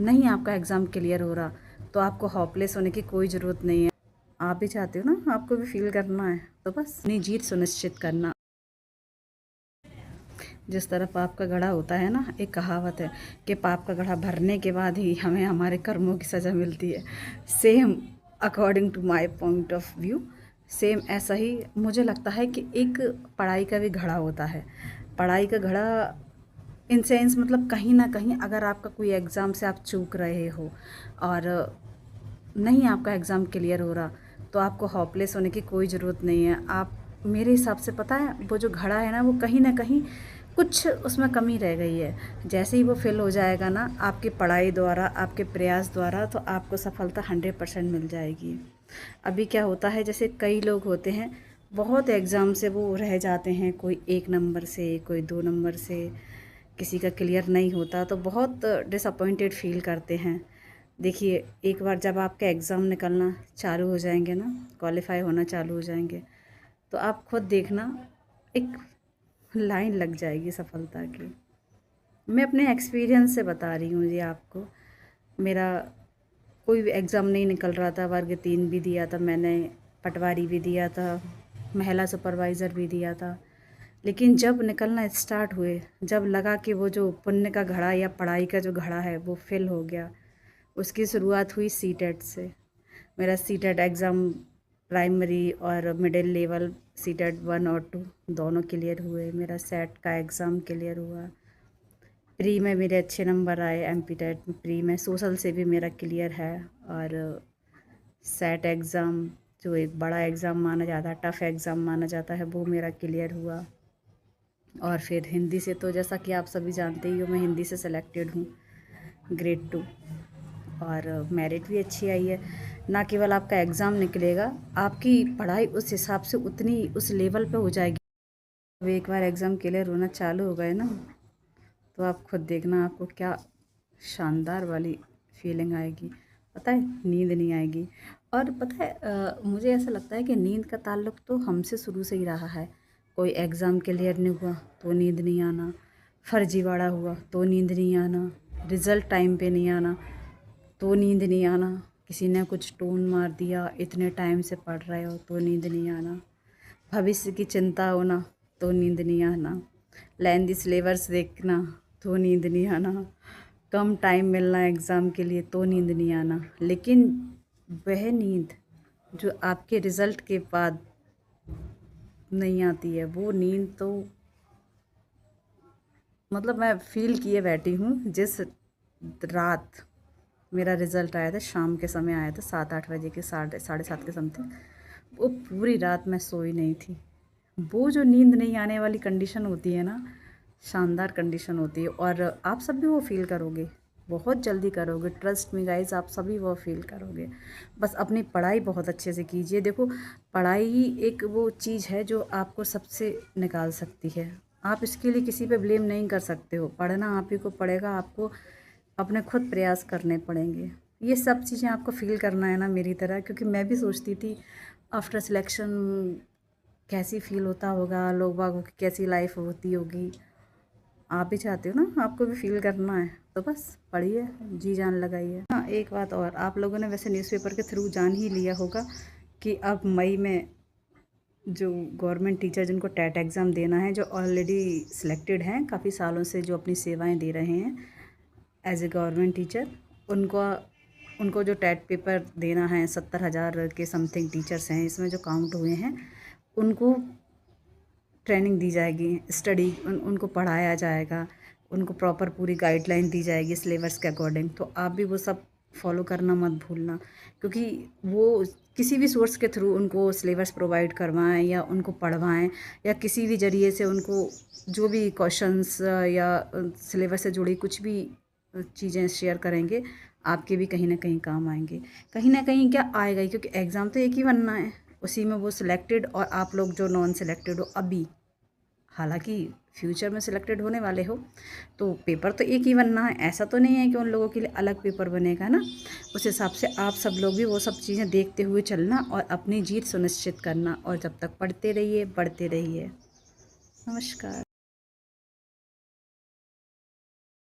नहीं आपका exam clear हो रहा तो आपको होपलेस होने की कोई ज़रूरत नहीं है। आप भी चाहते हो ना, आपको भी फील करना है, तो बस अपनी जीत सुनिश्चित करना। जिस तरह पाप का गड़ा होता है ना, एक कहावत है कि पाप का गड़ा भरने के बाद ही हमें हमारे कर्मों की सज़ा मिलती है। Same according to my point of view, same ऐसा ही मुझे लगता है कि एक पढ़ाई का भी घड़ा होता है। पढ़ाई का घड़ा इन सेंस मतलब कहीं ना कहीं अगर आपका कोई एग्ज़ाम से आप चूक रहे हो और नहीं आपका एग्ज़ाम क्लियर हो रहा तो आपको होपलेस होने की कोई ज़रूरत नहीं है। आप मेरे हिसाब से पता है वो जो घड़ा है ना, वो कहीं ना कहीं कुछ उसमें कमी रह गई है। जैसे ही वो फिल हो जाएगा ना आपकी पढ़ाई द्वारा, आपके प्रयास द्वारा, तो आपको सफलता 100% मिल जाएगी। अभी क्या होता है, जैसे कई लोग होते हैं बहुत एग्ज़ाम से वो रह जाते हैं, कोई 1 नंबर से, कोई 2 नंबर से, किसी का क्लियर नहीं होता तो बहुत डिसअपॉइंटेड फील करते हैं। देखिए एक बार जब आपके एग्ज़ाम निकलना चालू हो जाएंगे ना, क्वालिफाई होना चालू हो जाएंगे, तो आप खुद देखना एक लाइन लग जाएगी सफलता की। मैं अपने एक्सपीरियंस से बता रही हूँ जी आपको। मेरा कोई भी एग्ज़ाम नहीं निकल रहा था, वर्ग 3 भी दिया था मैंने, पटवारी भी दिया था, महिला सुपरवाइज़र भी दिया था। लेकिन जब निकलना स्टार्ट हुए, जब लगा कि वो जो पुण्य का घड़ा या पढ़ाई का जो घड़ा है वो फिल हो गया, उसकी शुरुआत हुई सीटेट से। मेरा सीटेट एग्ज़ाम प्राइमरी और मिडिल लेवल सीटेट 1 और 2 दोनों क्लियर हुए। मेरा सेट का एग्ज़ाम क्लियर हुआ। प्री में मेरे अच्छे नंबर आए, एमपी टेट प्री में, सोशल से भी मेरा क्लियर है। और सेट एग्ज़ाम जो एक बड़ा एग्ज़ाम माना जाता है, टफ़ एग्ज़ाम माना जाता है, वो मेरा क्लियर हुआ। और फिर हिंदी से तो जैसा कि आप सभी जानते ही हो, मैं हिंदी से सिलेक्टेड हूँ ग्रेड 2, और मेरिट भी अच्छी आई है। ना केवल आपका एग्ज़ाम निकलेगा, आपकी पढ़ाई उस हिसाब से उतनी उस लेवल पे हो जाएगी। अब एक बार एग्ज़ाम क्लियर होना चालू हो गए ना, तो आप खुद देखना आपको क्या शानदार वाली फीलिंग आएगी। पता है नींद नहीं आएगी। और पता है मुझे ऐसा लगता है कि नींद का ताल्लुक़ तो हमसे शुरू से ही रहा है। कोई एग्ज़ाम क्लियर नहीं हुआ तो नींद नहीं आना, फर्जीवाड़ा हुआ तो नींद नहीं आना, रिज़ल्ट टाइम पे नहीं आना तो नींद नहीं आना, किसी ने कुछ टोन मार दिया, इतने टाइम से पढ़ रहे हो तो नींद नहीं आना, भविष्य की चिंता होना तो नींद नहीं आना, लेंदी सिलेबस देखना तो नींद नहीं आना, कम टाइम मिलना एग्ज़ाम के लिए तो नींद नहीं आना। लेकिन वह नींद जो आपके रिज़ल्ट के बाद नहीं आती है, वो नींद तो मतलब मैं फ़ील किए बैठी हूँ। जिस रात मेरा रिज़ल्ट आया था, शाम के समय आया था, 7-8 बजे के, साढ़े 7 के समथिंग, वो पूरी रात मैं सोई नहीं थी। वो जो नींद नहीं आने वाली कंडीशन होती है ना, शानदार कंडीशन होती है। और आप सब भी वो फ़ील करोगे, बहुत जल्दी करोगे, ट्रस्ट मी गाइस, आप सभी वो फ़ील करोगे। बस अपनी पढ़ाई बहुत अच्छे से कीजिए। देखो पढ़ाई ही एक वो चीज़ है जो आपको सबसे निकाल सकती है। आप इसके लिए किसी पे ब्लेम नहीं कर सकते हो। पढ़ना आप ही को पड़ेगा, आपको अपने खुद प्रयास करने पड़ेंगे। ये सब चीज़ें आपको फ़ील करना है ना मेरी तरह, क्योंकि मैं भी सोचती थी आफ्टर सिलेक्शन कैसी फ़ील होता होगा, लोग बागों की कैसी लाइफ होती होगी। आप भी चाहते हो ना, आपको भी फ़ील करना है, तो बस पढ़िए, जी जान लगाइए। हाँ एक बात और, आप लोगों ने वैसे न्यूज़पेपर के थ्रू जान ही लिया होगा कि अब मई में जो गवर्नमेंट टीचर जिनको टेट एग्ज़ाम देना है, जो ऑलरेडी सिलेक्टेड हैं काफ़ी सालों से, जो अपनी सेवाएं दे रहे हैं एज ए गवर्नमेंट टीचर, उनको जो टेट पेपर देना है, 70,000 के समथिंग टीचर्स हैं इसमें जो काउंट हुए हैं, उनको ट्रेनिंग दी जाएगी, स्टडी उनको पढ़ाया जाएगा, उनको प्रॉपर पूरी गाइडलाइन दी जाएगी सिलेबस के अकॉर्डिंग। तो आप भी वो सब फॉलो करना मत भूलना, क्योंकि वो किसी भी सोर्स के थ्रू उनको सिलेबस प्रोवाइड करवाएं या उनको पढ़वाएं, या किसी भी ज़रिए से उनको जो भी क्वेश्चंस या सिलेबस से जुड़ी कुछ भी चीज़ें शेयर करेंगे, आपके भी कहीं ना कहीं काम आएंगे। कहीं ना कहीं क्या आएगा ही, क्योंकि एग्ज़ाम तो एक ही बनना है, उसी में वो सिलेक्टेड और आप लोग जो नॉन सिलेक्टेड हो अभी, हालांकि फ्यूचर में सिलेक्टेड होने वाले हो, तो पेपर तो एक ही बनना है। ऐसा तो नहीं है कि उन लोगों के लिए अलग पेपर बनेगा ना। उस हिसाब से आप सब लोग भी वो सब चीज़ें देखते हुए चलना और अपनी जीत सुनिश्चित करना। और जब तक पढ़ते रहिए, बढ़ते रहिए। नमस्कार।